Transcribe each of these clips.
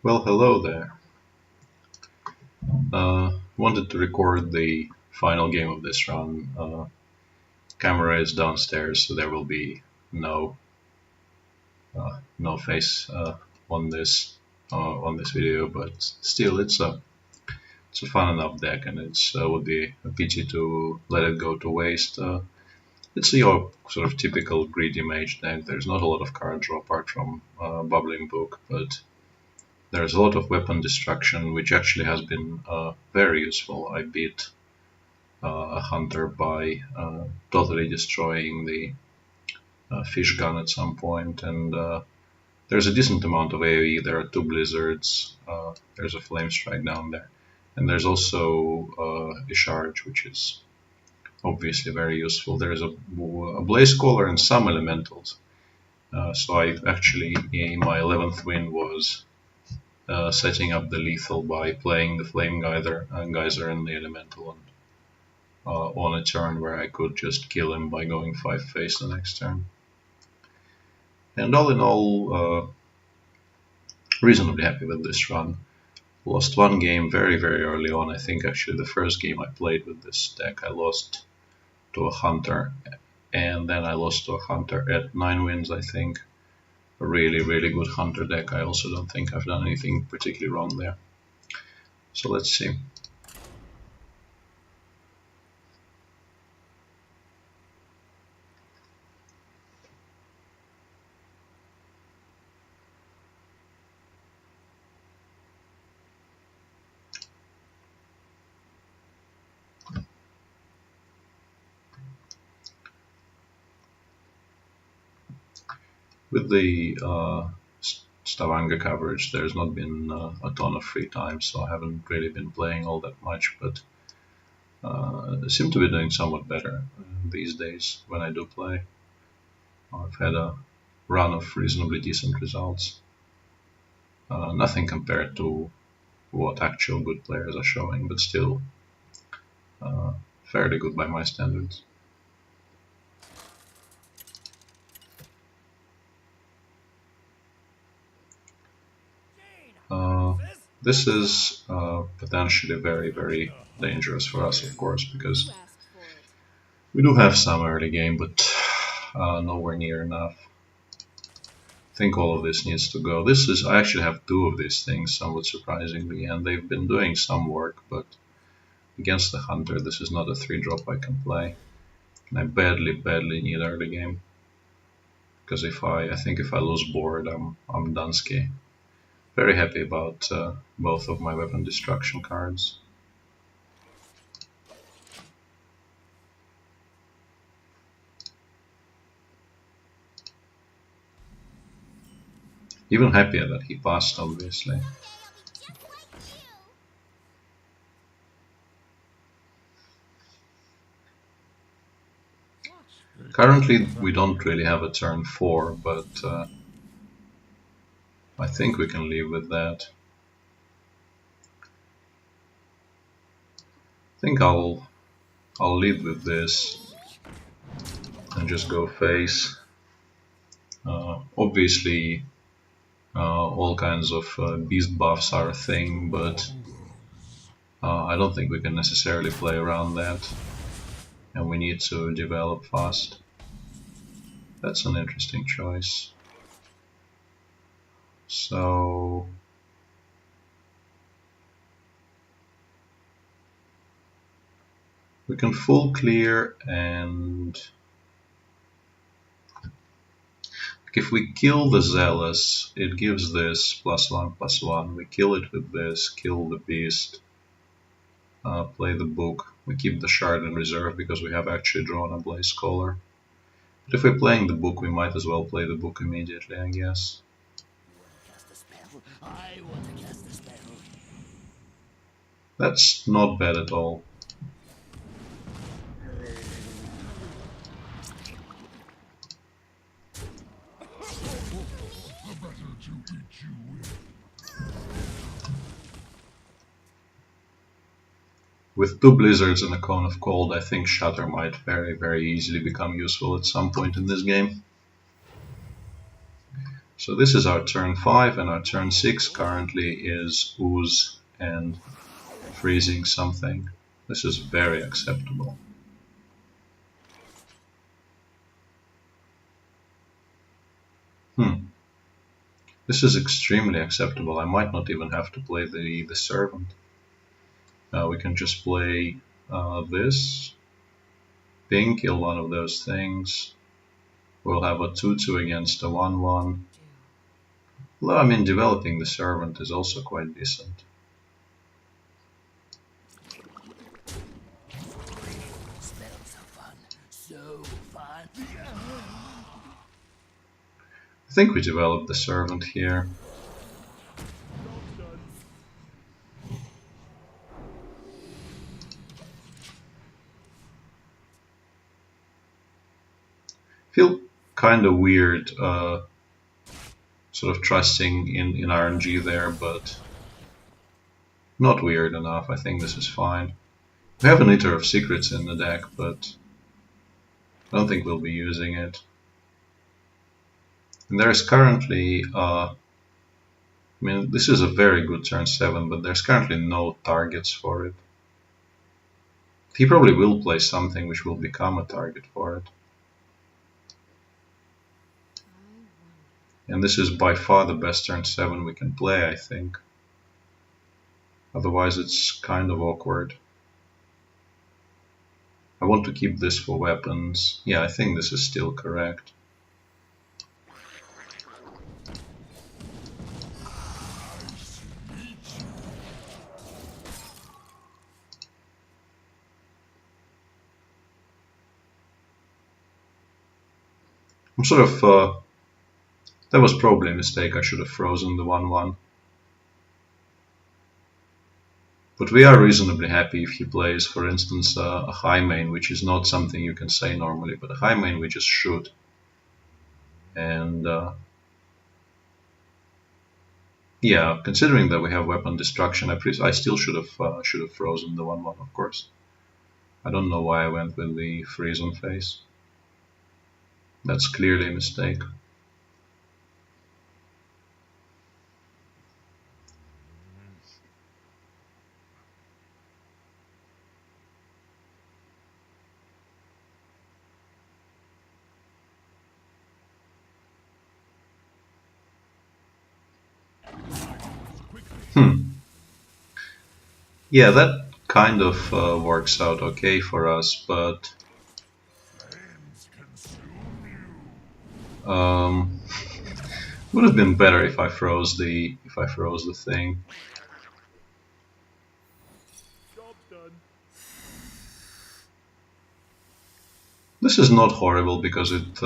Well, hello there. Wanted to record the final game of this run. Camera is downstairs, so there will be no face on this video. But still, it's a fun enough deck, and it's would be a pity to let it go to waste. It's your sort of typical greedy mage deck. There's not a lot of card draw apart from Bubbling Book, but there's a lot of weapon destruction, which actually has been very useful. I beat a hunter by totally destroying the fish gun at some point, and there's a decent amount of AoE. There are two blizzards, there's a flame strike down there, and there's also a charge, which is obviously very useful. There's a blaze caller and some elementals. So I actually, in my 11th win, was setting up the lethal by playing the flame geyser and the elemental on a turn where I could just kill him by going 5 face the next turn. And all in all, reasonably happy with this run. Lost one game very early on. I think actually the first game I played with this deck I lost to a hunter, and then I lost to a hunter at 9 wins, I think. A really good hunter deck. I also don't think I've done anything particularly wrong there. So let's see. With the Stavanger coverage, there's not been a ton of free time, so I haven't really been playing all that much, but I seem to be doing somewhat better these days when I do play. I've had a run of reasonably decent results. Nothing compared to what actual good players are showing, but still fairly good by my standards. This is potentially very dangerous for us, of course, because we do have some early game, but nowhere near enough. I think all of this needs to go. I actually have 2 of these things, somewhat surprisingly, and they've been doing some work, but against the hunter, this is not a 3-drop I can play. And I badly need early game, because I think if I lose board, I'm Dunsky. Very happy about both of my weapon destruction cards. Even happier that he passed, obviously. Currently, we don't really have a turn 4, but I think we can leave with that. I think I'll lead with this and just go face. Obviously, all kinds of beast buffs are a thing, but I don't think we can necessarily play around that, and we need to develop fast. That's an interesting choice. So we can full clear, and if we kill the Zealous, it gives this +1/+1. We kill it with this, kill the beast, play the book. We keep the shard in reserve because we have actually drawn a Blaze Caller. But if we're playing the book, we might as well play the book immediately, I guess. That's not bad at all. With 2 blizzards and a cone of cold, I think Shatter might very easily become useful at some point in this game. So this is our turn 5, and our turn 6 currently is ooze and freezing something. This is very acceptable. This is extremely acceptable. I might not even have to play the servant. We can just play this. Ping, kill one of those things. We'll have a 2-2 against a 1-1. Although, I mean, developing the servant is also quite decent. I think we developed the servant here. Feel kind of weird sort of trusting in RNG there, but not weird enough. I think this is fine. We have an Eater of Secrets in the deck, but I don't think we'll be using it. And there's currently, I mean, this is a very good turn 7, but there's currently no targets for it. He probably will play something which will become a target for it. And this is by far the best turn 7 we can play, I think. Otherwise it's kind of awkward. I want to keep this for weapons. Yeah, I think this is still correct. I'm sort of... that was probably a mistake. I should have frozen the 1-1. But we are reasonably happy if he plays, for instance, a high main, which is not something you can say normally, but a high main we just shoot. And yeah, considering that we have weapon destruction, I still should have frozen the 1-1, of course. I don't know why I went with the freeze on face. That's clearly a mistake. Yeah, that kind of works out okay for us, but would have been better if I froze the thing. This is not horrible because it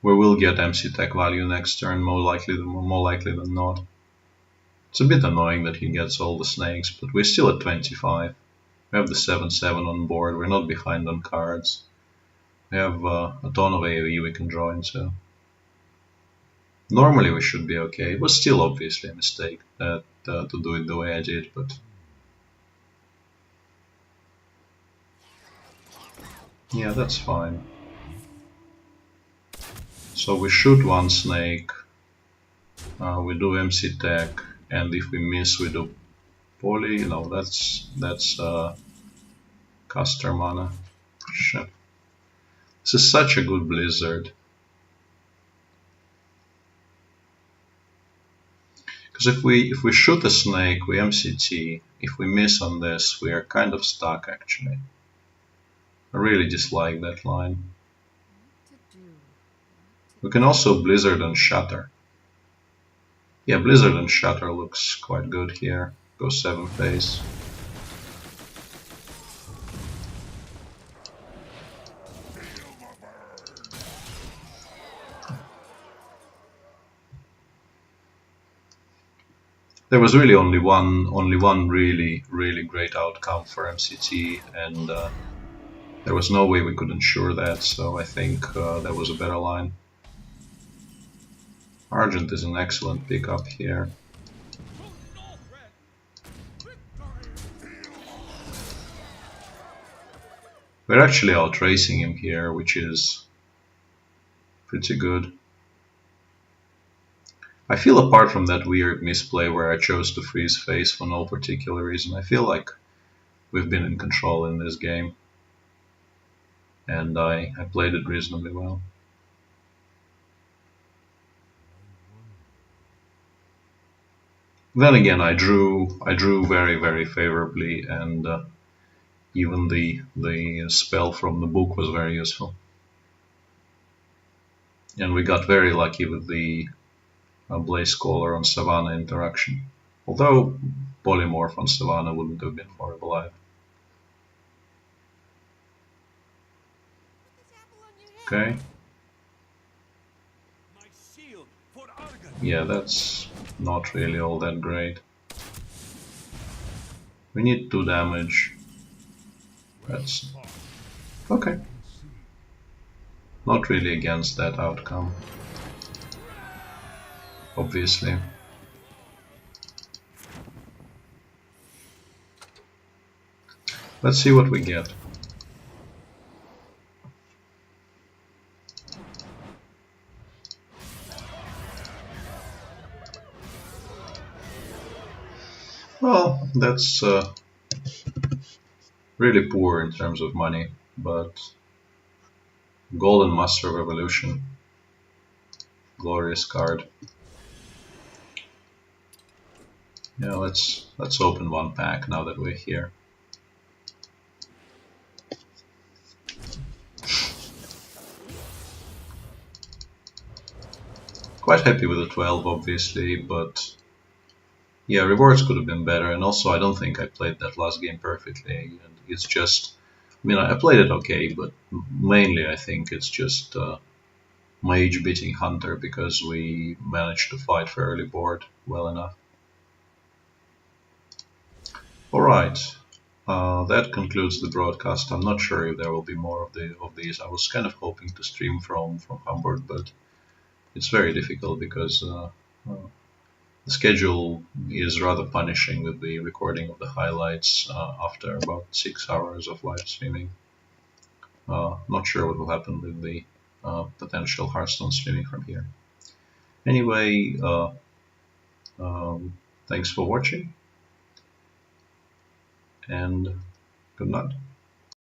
we will get MC tech value next turn, more likely than not. It's a bit annoying that he gets all the snakes, but we're still at 25. We have the 7/7 on board. We're not behind on cards. We have a ton of AoE we can draw into. Normally we should be okay. It was still obviously a mistake to do it the way I did, but yeah, that's fine. So we shoot one snake, we do MC tech, and if we miss we do poly. No, that's caster mana. Shit. This is such a good blizzard. Because if we shoot a snake, we MCT. If we miss on this, we are kind of stuck actually. I really dislike that line. We can also Blizzard and Shatter. Yeah, Blizzard and Shatter looks quite good here. Go 7 phase. There was really only one really great outcome for MCT, and there was no way we could ensure that, so I think there was a better line. Argent is an excellent pickup here. We're actually outracing him here, which is pretty good. I feel apart from that weird misplay where I chose to freeze face for no particular reason, I feel like we've been in control in this game. And I played it reasonably well. Then again, I drew very favorably, and even the spell from the book was very useful. And we got very lucky with the Blaze Caller on Savannah interaction. Although Polymorph on Savannah wouldn't have been horrible either. Okay. Yeah, that's not really all that great. We need 2 damage. That's okay. Not really against that outcome, obviously. Let's see what we get. Well, that's really poor in terms of money, but Golden Master of Evolution, glorious card. Yeah, let's open 1 pack now that we're here. Quite happy with the 12, obviously, but yeah, rewards could have been better, and also I don't think I played that last game perfectly. And it's just, I mean, I played it okay, but mainly I think it's just Mage beating Hunter because we managed to fight for early board well enough. Alright, that concludes the broadcast. I'm not sure if there will be more of these. I was kind of hoping to stream from Hamburg, but it's very difficult because the schedule is rather punishing with the recording of the highlights after about 6 hours of live streaming. Not sure what will happen with the potential Hearthstone streaming from here. Anyway, thanks for watching, and good night.